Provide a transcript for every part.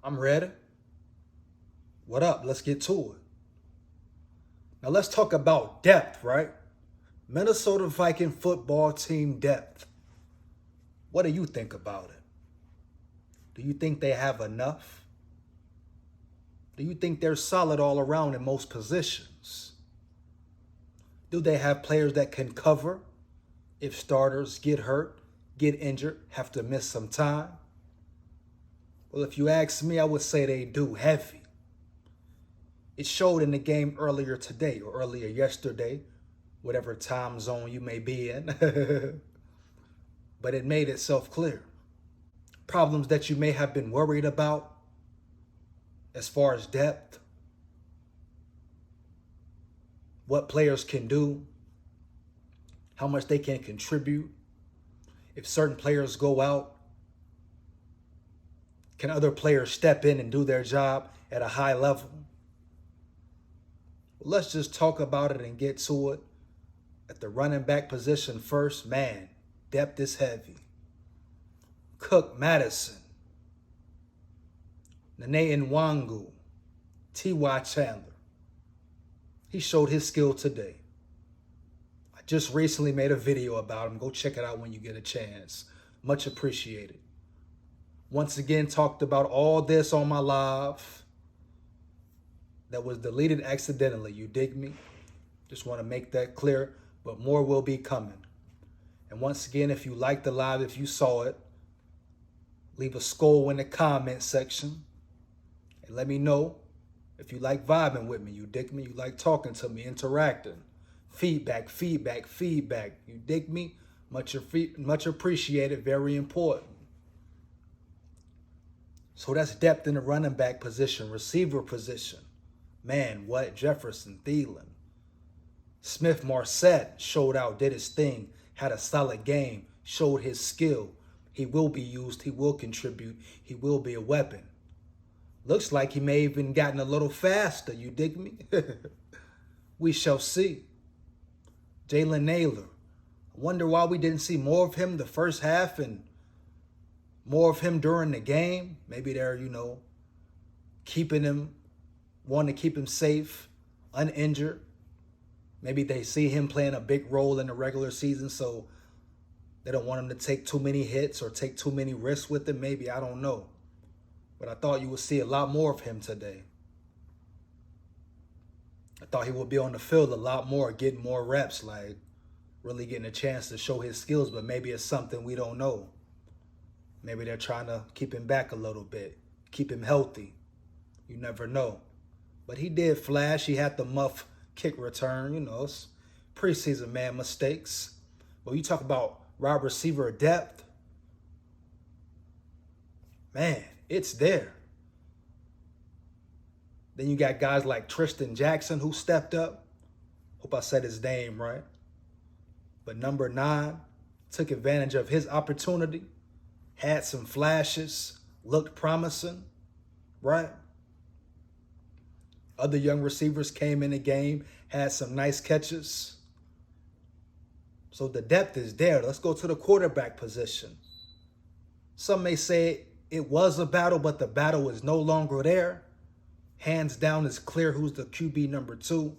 I'm ready. What up? Let's get to it. Now let's talk about depth, right? Minnesota Viking football team depth. What do you think about it? Do you think they have enough? Do you think they're solid all around in most positions? Do they have players that can cover if starters get hurt, get injured, have to miss some time? Well, if you ask me, I would say they do heavy. It showed in the game earlier today or earlier yesterday, whatever time zone you may be in. But it made itself clear. Problems that you may have been worried about as far as depth, what players can do, how much they can contribute. If certain players go out, can other players step in and do their job at a high level? Let's just talk about it and get to it. At the running back position first, man, depth is heavy. Cook, Madison, Nene Nwangu, T.Y. Chandler. He showed his skill today. I just recently made a video about him. Go check it out when you get a chance. Much appreciated. Once again, talked about all this on my live that was deleted accidentally. You dig me? Just want to make that clear, but more will be coming. And once again, if you liked the live, if you saw it, leave a SKOL in the comment section and let me know if you like vibing with me. You dig me? You like talking to me, interacting. Feedback. You dig me? Much appreciated, very important. So that's depth in the running back position, receiver position. Man, what? Jefferson, Thielen. Smith-Marsette showed out, did his thing, had a solid game, showed his skill. He will be used. He will contribute. He will be a weapon. Looks like he may have even gotten a little faster. You dig me? We shall see. Jalen Naylor. I wonder why we didn't see more of him the first half and more of him during the game. Maybe they're, keeping him, want to keep him safe, uninjured. Maybe they see him playing a big role in the regular season, so they don't want him to take too many hits or take too many risks with him. Maybe, I don't know. But I thought you would see a lot more of him today. I thought he would be on the field a lot more, getting more reps, like really getting a chance to show his skills, but maybe it's something we don't know. Maybe they're trying to keep him back a little bit, keep him healthy. You never know. But he did flash. He had the muff kick return, it's preseason, man, mistakes. But you talk about wide receiver depth, man, it's there. Then you got guys like Tristan Jackson who stepped up. Hope I said his name right. But number 9 took advantage of his opportunity, had some flashes, looked promising, right? Other young receivers came in the game, had some nice catches. So the depth is there. Let's go to the quarterback position. Some may say it was a battle, but the battle is no longer there. Hands down, it's clear who's the QB number 2.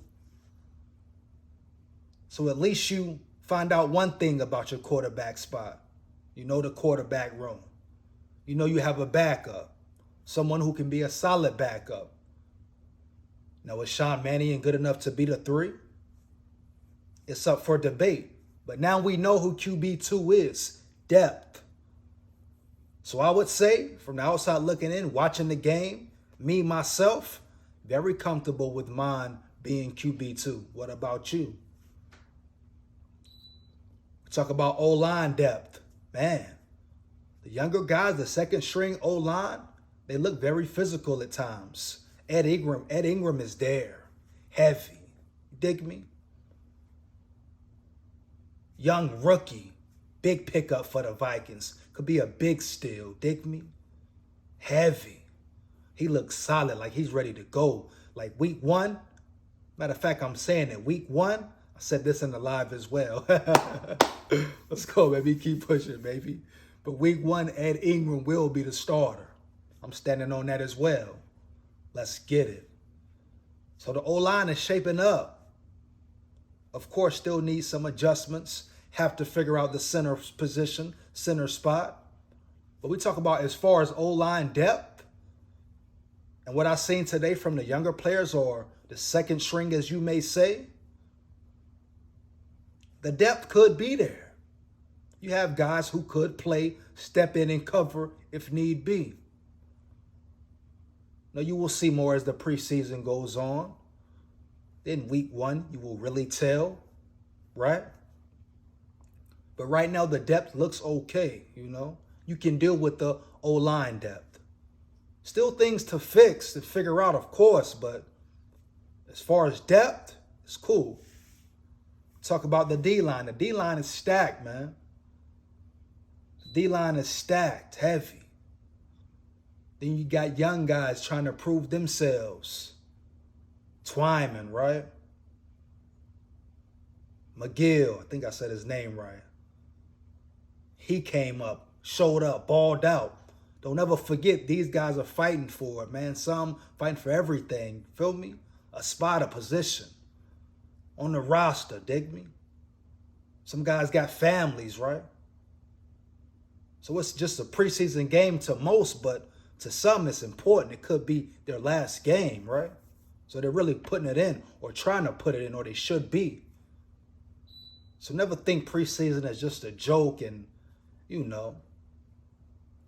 So at least you find out one thing about your quarterback spot. You know the quarterback room. You know you have a backup, someone who can be a solid backup. Now, is Sean Mannion good enough to be the 3? It's up for debate. But now we know who QB2 is, depth. So I would say, from the outside looking in, watching the game, me, myself, very comfortable with mine being QB2. What about you? Talk about O-line depth. Man, the younger guys, the second string O-line, they look very physical at times. Ed Ingram is there. Heavy. You dig me? Young rookie. Big pickup for the Vikings. Could be a big steal. Dig me? Heavy. He looks solid, like he's ready to go. Like week 1. Matter of fact, I'm saying it. Week 1, I said this in the live as well. Let's go, baby. Keep pushing, baby. But week 1, Ed Ingram will be the starter. I'm standing on that as well. Let's get it. So the O-line is shaping up. Of course, still needs some adjustments. Have to figure out the center position, center spot. But we talk about as far as O-line depth and what I've seen today from the younger players, or the second string, as you may say, the depth could be there. You have guys who could play, step in and cover if need be. Now, you will see more as the preseason goes on. In week 1, you will really tell, right? But right now, the depth looks okay, You can deal with the O-line depth. Still things to fix, to figure out, of course, but as far as depth, it's cool. Talk about the D-line. The D-line is stacked, man. The D-line is stacked, heavy. Then you got young guys trying to prove themselves. Twyman, right? McGill, I think I said his name right. He came up, showed up, balled out. Don't ever forget, these guys are fighting for it, man. Some fighting for everything. Feel me? A spot, a position on the roster, dig me? Some guys got families, right? So it's just a preseason game to most, but to some it's important. It could be their last game, right? So they're really putting it in, or trying to put it in, or they should be. So never think preseason is just a joke and,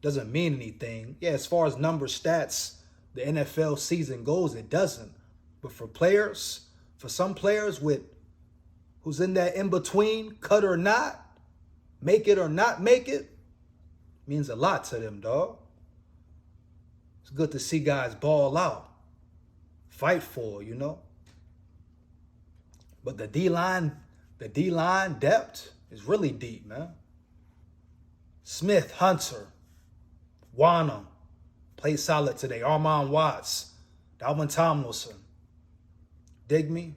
doesn't mean anything. Yeah, as far as numbers, stats, the NFL season goes, it doesn't. But for players, for some players who's in that in-between, cut or not, make it or not make it, means a lot to them, dog. It's good to see guys ball out, fight for, But the D-line depth is really deep, man. Smith, Hunter, Wanham played solid today. Armon Watts, Dalvin Tomlinson. Dig me?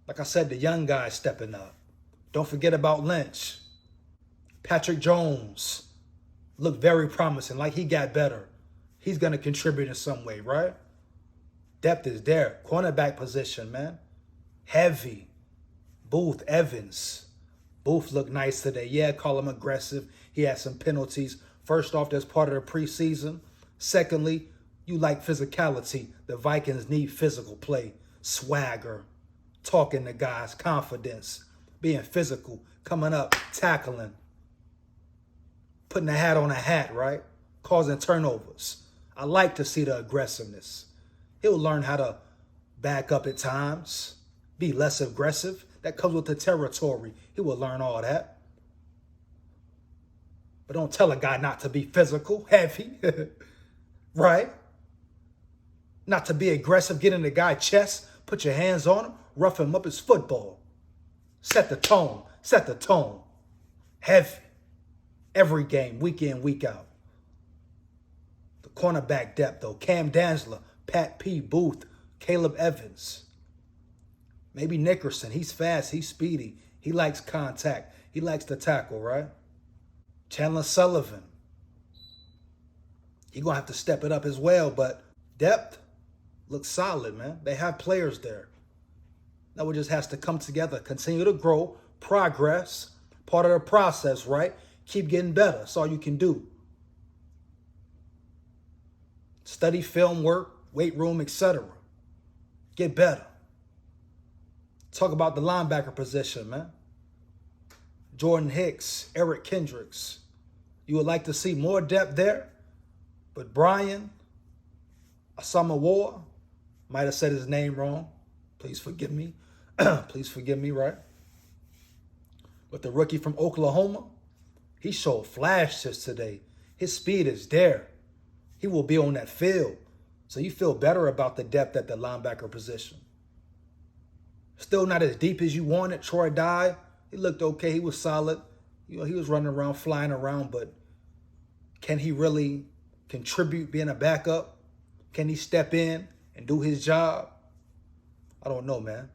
Like I said, the young guys stepping up. Don't forget about Lynch. Patrick Jones looked very promising, like he got better. He's going to contribute in some way, right? Depth is there. Cornerback position, man. Heavy. Booth, Evans. Booth looked nice today. Yeah, call him aggressive. He had some penalties. First off, that's part of the preseason. Secondly, you like physicality. The Vikings need physical play, swagger, talking to guys, confidence, being physical, coming up, tackling, putting a hat on a hat, right? Causing turnovers. I like to see the aggressiveness. He'll learn how to back up at times, be less aggressive. That comes with the territory. He will learn all that. But don't tell a guy not to be physical, heavy, right? Not to be aggressive, get in the guy's chest, put your hands on him, rough him up. It's football. Set the tone. Set the tone. Heavy. Every game, week in, week out. The cornerback depth, though. Cam Dantzler, Pat P. Booth, Caleb Evans. Maybe Nickerson. He's fast. He's speedy. He likes contact. He likes to tackle, right? Chandler Sullivan. He's going to have to step it up as well, but depth looks solid, man. They have players there. Now it just has to come together, continue to grow, progress, part of the process, right? Keep getting better. That's all you can do. Study film work, weight room, etc. Get better. Talk about the linebacker position, man. Jordan Hicks, Eric Kendricks. You would like to see more depth there, but Brian Asamoah, might have said his name wrong. Please forgive me. Please forgive me, right? But the rookie from Oklahoma, he showed flashes today. His speed is there. He will be on that field. So you feel better about the depth at the linebacker position. Still not as deep as you wanted. Troy Dye, he looked okay. He was solid. He was running around, flying around, but can he really contribute being a backup? Can he step in and do his job? I don't know, man.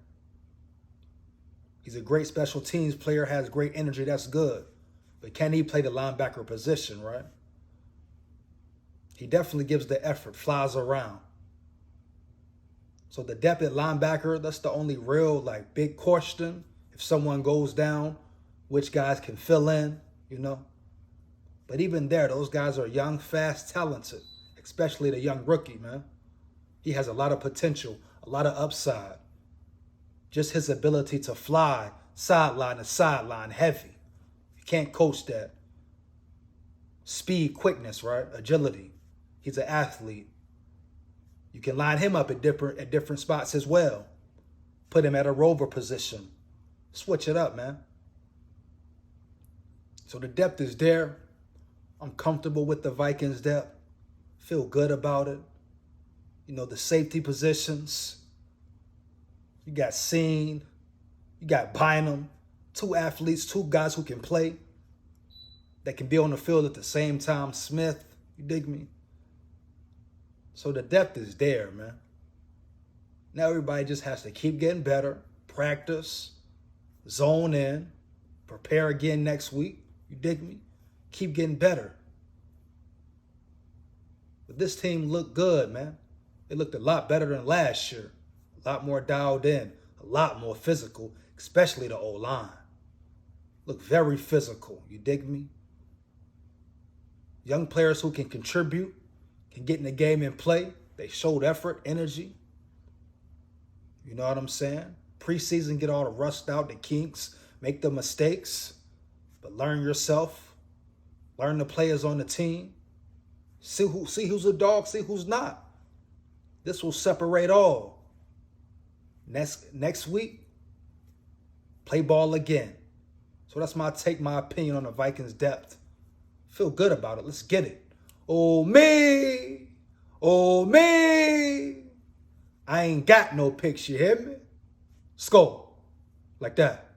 He's a great special teams player, has great energy. That's good. But can he play the linebacker position, right? He definitely gives the effort, flies around. So the depth at linebacker, that's the only real like big question. If someone goes down, which guys can fill in, you know? But even there, those guys are young, fast, talented, especially the young rookie, man. He has a lot of potential, a lot of upside. Just his ability to fly sideline to sideline heavy. You can't coach that. Speed, quickness, right? Agility. He's an athlete. You can line him up at different spots as well. Put him at a rover position. Switch it up, man. So the depth is there. I'm comfortable with the Vikings depth. Feel good about it. You know, the safety positions. You got Seen. You got Bynum. 2 athletes, 2 guys who can play. That can be on the field at the same time. Smith. You dig me? So the depth is there, man. Now everybody just has to keep getting better, practice, zone in, prepare again next week. You dig me? Keep getting better. But this team looked good, man. It looked a lot better than last year. A lot more dialed in, a lot more physical, especially the O-line. Look very physical. You dig me? Young players who can contribute, can get in the game and play. They showed effort, energy. You know what I'm saying? Preseason, get all the rust out, the kinks, make the mistakes, but learn yourself. Learn the players on the team. See who's a dog, see who's not. This will separate all. Next week, play ball again. So that's my take, my opinion on the Vikings depth. Feel good about it. Let's get it. Oh, me. Oh, me. I ain't got no picks, you hear me? SKOL. Like that.